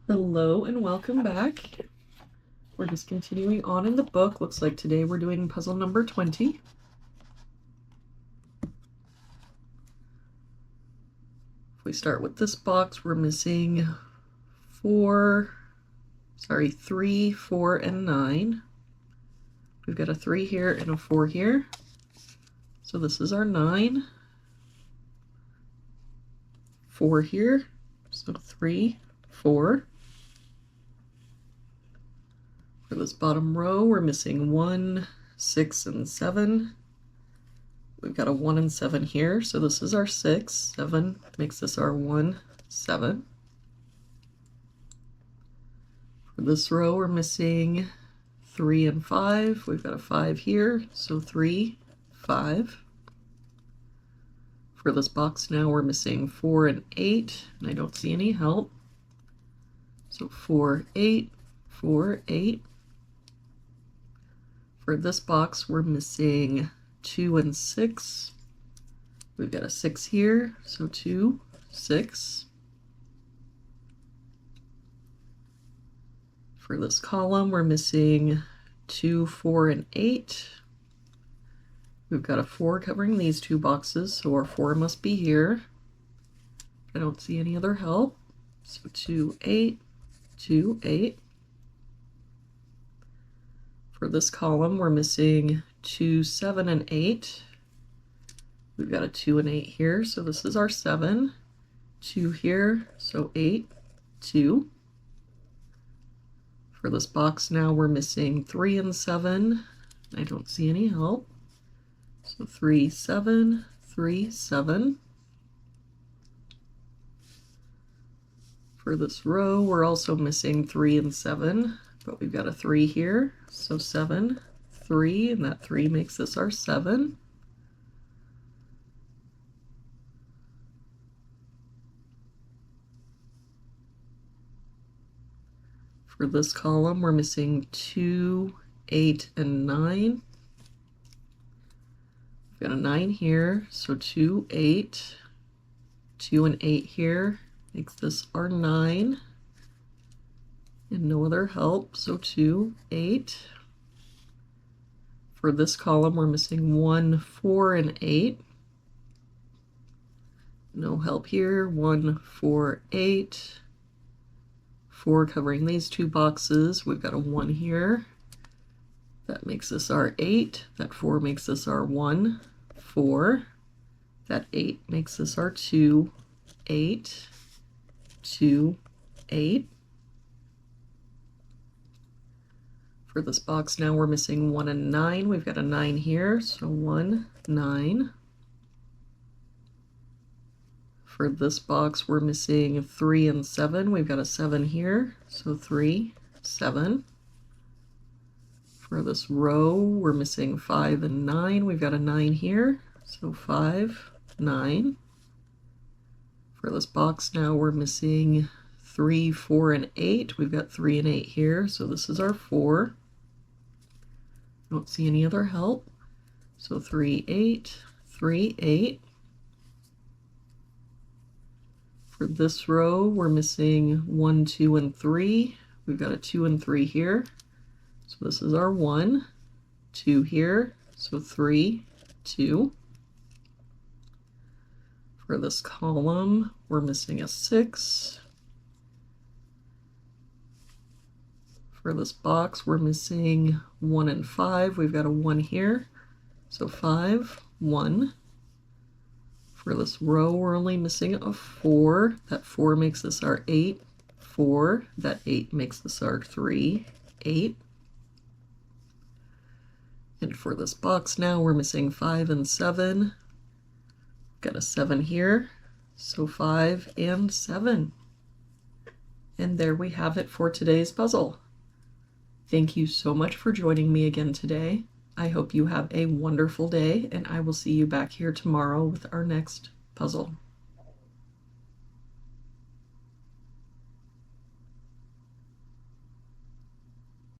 Hello and welcome back. We're just continuing on in the book. Looks like today we're doing puzzle number 20. If we start with this box, we're missing 3, 4, and 9. We've got a 3 here and a 4 here. So this is our 9. 4 here, so 3, 4. For this bottom row, we're missing 1, 6, and 7. We've got a 1 and 7 here, so this is our 6. 7 makes this our 1, 7. For this row, we're missing 3 and 5. We've got a 5 here, so 3, 5. For this box now, we're missing 4 and 8, and I don't see any help. So 4, 8, 4, 8. For this box, we're missing 2 and 6. We've got a 6 here, so 2, 6. For this column, we're missing 2, 4, and 8. We've got a 4 covering these two boxes, so our 4 must be here. I don't see any other help. So 2, 8, 2, 8. For this column, we're missing 2, 7, and 8. We've got a 2 and 8 here, so this is our 7. 2 here, so 8, 2. For this box now, we're missing 3 and 7. I don't see any help. So 3, 7, 3, 7. For this row, we're also missing 3 and 7, but we've got a 3 here, so 7, 3, and that 3 makes this our 7. For this column, we're missing 2, 8, and 9. We've got a 9 here, so 2, 8. 2 and 8 here makes this our 9. And no other help, so 2, 8. For this column, we're missing 1, 4, and 8. No help here, 1, 4, 8. 4 covering these two boxes. We've got a 1 here. That makes this our 8. That 4 makes this our 1, 4. That 8 makes this our 2, 8, 2, 8. For this box now, we're missing 1 and 9. We've got a 9 here, so 1, 9. For this box, we're missing 3 and 7. We've got a 7 here, so 3, 7. For this row, we're missing 5 and 9. We've got a 9 here, so 5, 9. For this box now, we're missing 3, 4, and 8. We've got 3 and 8 here, so this is our 4. Don't see any other help. So 3, 8, 3, 8. For this row, we're missing 1, 2, and 3. We've got a 2 and 3 here. So this is our 1, 2 here, so 3, 2. For this column, we're missing a 6. For this box, we're missing 1 and 5. We've got a 1 here, so 5, 1. For this row, we're only missing a 4. That 4 makes this our 8, 4. That 8 makes this our 3, 8. And for this box now, we're missing 5 and 7. Got a 7 here, so 5 and 7. And there we have it for today's puzzle. Thank you so much for joining me again today. I hope you have a wonderful day, and I will see you back here tomorrow with our next puzzle.